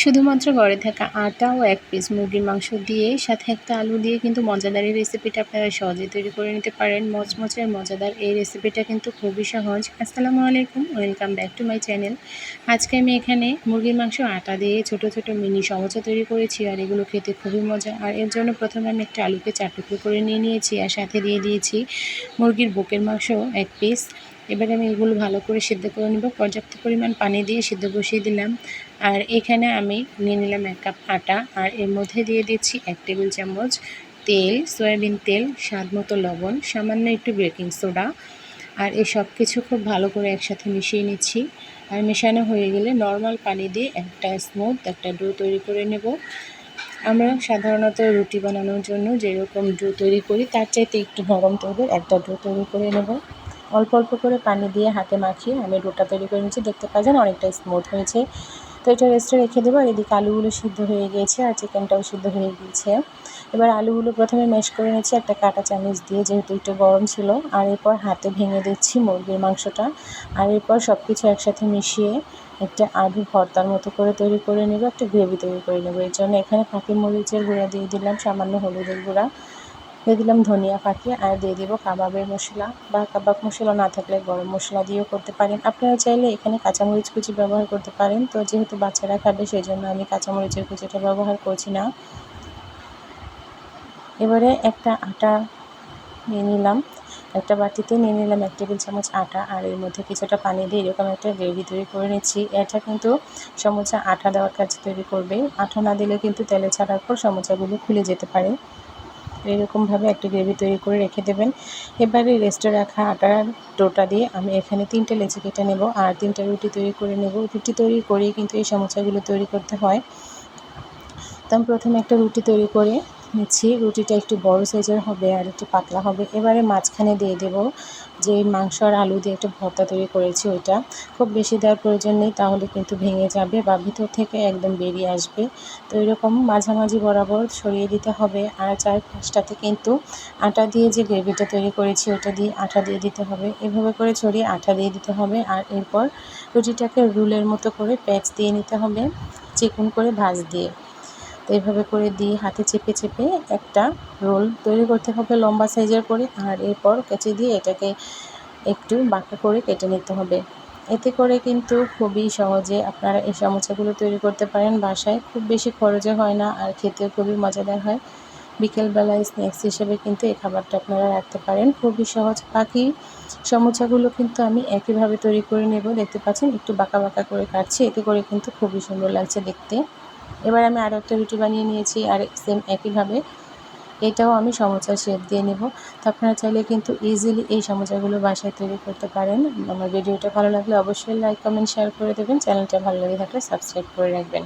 শুধুমাত্র ঘরে থাকা আটা ও ১ পিস মুরগির মাংস দিয়ে সাথে একটা আলু দিয়ে কিন্তু মজাদার এই রেসিপিটা আপনারা সহজেই তৈরি করে নিতে পারেন। মচমচে মজাদার এই রেসিপিটা কিন্তু খুবই সহজ। আসসালামু আলাইকুম, welcome back to my channel. আজকে আমি এখানে মুরগির মাংস আটা দিয়ে ছোট ছোট মিনি সমোসা তৈরি করেছি, আর এগুলো খেতে খুবই মজা। আর এর জন্য প্রথমে আমি একটা আলুকে 4 টুকরো করে নিয়েছি, আর সাথে দিয়ে দিয়েছি মুরগির বুকের মাংস 1 পিস। এবারে আমি এগুলো ভালো করে সিদ্ধ করে নেব। পর্যাপ্ত পরিমাণ পানি দিয়ে সিদ্ধ বসিয়ে দিলাম। আর এখানে আমি নিয়ে নিলাম 1 কাপ আটা, আর এর মধ্যে দিয়ে দিচ্ছি 1 টেবিল চামচ তেল, সয়াবিন তেল, স্বাদ মতো লবণ, সামান্য একটু বেকিং সোডা। আর এই সব কিছু খুব ভালো করে একসাথে মিশিয়ে নিচ্ছি। আর মেশানো হয়ে গেলে নর্মাল পানি দিয়ে একটা স্মুথ একটা ডো তৈরি করে নেব। আমরা সাধারণত রুটি বানানোর জন্য যেরকম ডো তৈরি করি তার চাইতে একটু নরম টাইপের একটা ডো তৈরি করে নেব। অল্প অল্প করে পানি দিয়ে হাতে মাখিয়ে আমি ডোটা তৈরি করে নিচ্ছি। দেখতে পাচ্ছেন অনেকটা স্মুথ হয়েছে। তো এটা রেস্টে রেখে দেবো। আর এদিকে আলুগুলো সিদ্ধ হয়ে গিয়েছে, আর চিকেনটাও সিদ্ধ হয়ে গিয়েছে। এবার আলুগুলো প্রথমে ম্যাশ করে নিচ্ছি একটা কাঁটা চামচ দিয়ে, যেহেতু একটু গরম ছিল। আর এরপর হাতে ভেঙে দিচ্ছি মুরগির মাংসটা। আর এরপর সব কিছু একসাথে মিশিয়ে একটা আলু ভর্তার মতো করে তৈরি করে নেব, একটা গ্রেভি তৈরি করে নেব। এর জন্য এখানে ফাঁকি মরিচের গুঁড়া দিয়ে দিলাম, সামান্য হলুদের গুঁড়া দিয়ে দিলাম, ধনিয়া ফাঁকি, আর দিয়ে দেবো কাবাবের মশলা, বা কাবাব মশলা না থাকলে গরম মশলা দিয়েও করতে পারেন। আপনারা চাইলে এখানে কাঁচামরিচ কুচি ব্যবহার করতে পারেন। তো যেহেতু বাচ্চারা খাবে সেই জন্য আমি কাঁচামরিচের কুচিটা ব্যবহার করছি না। এবারে একটা আটা নিয়ে নিলাম, একটা বাটিতে নিয়ে নিলাম 1 টেবিল চামচ আটা, আর এর মধ্যে কিছুটা পানি দিয়ে এরকম একটা গ্রেভি তৈরি করে নিচ্ছি। এটা কিন্তু সমোসা আটা দেওয়ার কাছে তৈরি করবে। আটা না দিলে কিন্তু তেলে ছাড়ার পর সমোসাগুলো খুলে যেতে পারে। এরকমভাবে একটা গ্রেভি তৈরি করে রেখে দেবেন। এবারে রেস্টে রাখা আটার ডোটা দিয়ে আমি এখানে 3টে লেচি কেটে নেব, আর 3টা রুটি তৈরি করে নেব। রুটি তৈরি করেই কিন্তু এই সমোসাগুলো তৈরি করতে হয়। তো আমি প্রথমে একটা রুটি তৈরি করে নিচ্ছি। রুটিটা একটু বড় সাইজের হবে আর একটু পাতলা হবে। এবারে মাঝখানে দিয়ে দেব যে মাংস আর আলু দিয়ে একটা ভর্তা তৈরি করেছি ওইটা। খুব বেশি দেওয়ার প্রয়োজন নেই, তাহলে কিন্তু ভেঙে যাবে বা ভিতর থেকে একদম বেরিয়ে আসবে। তো এরকম মাঝামাঝি বরাবর ছড়িয়ে দিতে হবে। আর 4-5টাতে কিন্তু আটা দিয়ে যে গ্রেভিটা তৈরি করেছি ওটা দিয়ে আটা দিয়ে দিতে হবে। এভাবে করে ছড়িয়ে আটা দিয়ে দিতে হবে। আর এরপর রুটিটাকে রুলের মতো করে প্যাঁচ দিয়ে নিতে হবে, চিকন করে ভাঁজ দিয়ে। তো এইভাবে করে দিয়ে হাতে চেপে চেপে একটা রোল তৈরি করতে হবে লম্বা সাইজের করে। আর এরপর কেচি দিয়ে এটাকে একটু বাঁকা করে কেটে নিতে হবে। এতে করে কিন্তু খুবই সহজে আপনারা এই সমোসাগুলো তৈরি করতে পারেন বাসায়। খুব বেশি খরচে হয় না, আর খেতেও খুবই মজাদার হয়। বিকেলবেলায় স্ন্যাক্স হিসেবে কিন্তু এই খাবারটা আপনারা রাখতে পারেন। খুবই সহজ। বাকি সমোসাগুলো কিন্তু আমি একইভাবে তৈরি করে নেব। দেখতে পাচ্ছেন একটু বাঁকা বাঁকা করে কাটছি, এতে করে কিন্তু খুবই সুন্দর লাগছে দেখতে। এবার আমি আরও একটা রুটি বানিয়ে নিয়েছি, আর সেম একইভাবে এটাও আমি সমোসার শেপ দিয়ে নেব। তো আপনারা চাইলে কিন্তু ইজিলি এই সমোসাগুলো বাসায় তৈরি করতে পারেন। আমার ভিডিওটা ভালো লাগলে অবশ্যই লাইক কমেন্ট শেয়ার করে দেবেন। চ্যানেলটা ভালো লেগে থাকলে সাবস্ক্রাইব করে রাখবেন।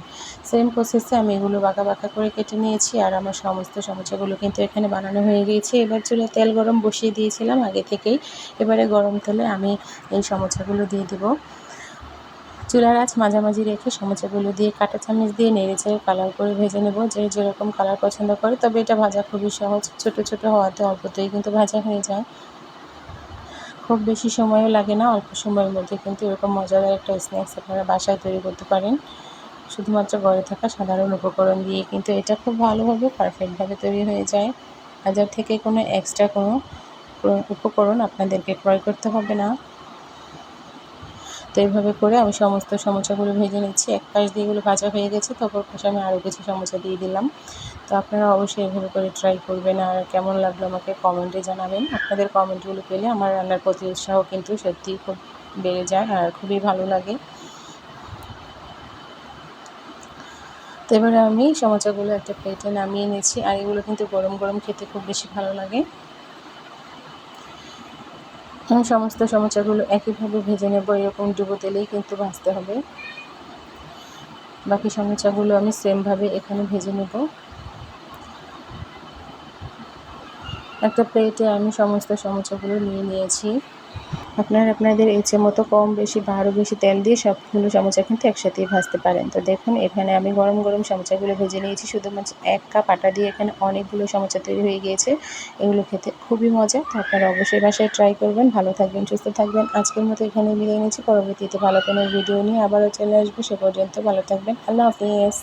সেম প্রসেসে আমি এগুলো বাঁকা বাঁকা করে কেটে নিয়েছি, আর আমার সমস্ত সমোসাগুলো কিন্তু এখানে বানানো হয়ে গিয়েছে। এবার চুলায় তেল গরম বসিয়ে দিয়েছিলাম আগে থেকেই। এবারে গরম তেলে আমি এই সমোসাগুলো দিয়ে দেবো। চুলার আঁচ মাঝামাঝি রেখে সমোসাগুলো দিয়ে কাঁটা চামচ দিয়ে নেড়েচেড়ে কালার করে ভেজে নেব, যে যেরকম কালার পছন্দ করে। তবে এটা ভাজা খুবই সহজ, ছোট ছোট হওয়াতে অল্পতেই কিন্তু ভাজা হয়ে যায়। খুব বেশি সময়ও লাগে না, অল্প সময়ের মধ্যে কিন্তু এরকম মজাদার একটা স্ন্যাক্স আপনারা বাসায় তৈরি করতে পারেন। শুধুমাত্র ঘরে থাকা সাধারণ উপকরণ দিয়ে কিন্তু এটা খুব ভালোভাবে পারফেক্টভাবে তৈরি হয়ে যায়। বাজার থেকে কোনো এক্সট্রা কোনো উপকরণ আপনাদেরকে ক্রয় করতে হবে না। তো এইভাবে করে আমি সমস্ত সমোসাগুলো ভেজে নিচ্ছি। এক পাশ দিয়ে এগুলো ভাজা হয়ে গেছে, তো অপর পাশে আমি আরও কিছু সমোসা দিয়ে দিলাম। তো আপনারা অবশ্যই এভাবে করে ট্রাই করবেন, আর কেমন লাগলো আমাকে কমেন্টে জানাবেন। আপনাদের কমেন্টগুলো পেলে আমার রান্নার প্রতি উৎসাহ কিন্তু সত্যিই খুব বেড়ে যায়, আর খুবই ভালো লাগে। তো এবারে আমি সমোসাগুলো একটা প্লেটে নামিয়ে নিয়েছি, আর এগুলো কিন্তু গরম গরম খেতে খুব বেশি ভালো লাগে। আমি সমস্ত সমোসাগুলো একইভাবে ভেজে নেব, এরকম ডুবো তেলেই কিন্তু ভাজতে হবে। বাকি সমোসাগুলো আমি সেমভাবে এখানে ভেজে নেব। একটা প্লেটে আমি সমস্ত সমোসাগুলো নিয়ে নিয়েছি। আপনারা আপনাদের ইচ্ছে মতো কম বেশি বা আরও বেশি তেল দিয়ে সবগুলো সমোসা কিন্তু একসাথেই ভাজতে পারেন। তো দেখুন এখানে আমি গরম গরম সমোসাগুলো ভেজে নিয়েছি। শুধুমাত্র 1 কাপ আটা দিয়ে এখানে অনেকগুলো সমোসা তৈরি হয়ে গিয়েছে। এগুলো খেতে খুবই মজা। তো আপনারা অবশ্যই বাসায় ট্রাই করবেন। ভালো থাকবেন, সুস্থ থাকবেন। আজকের মতো এখানেই বিদায় নিচ্ছি। পরবর্তীতে ভালো কোনো ভিডিও নিয়ে আবারও চলে আসবো। সে পর্যন্ত ভালো থাকবেন। আল্লাহ হাফেজ।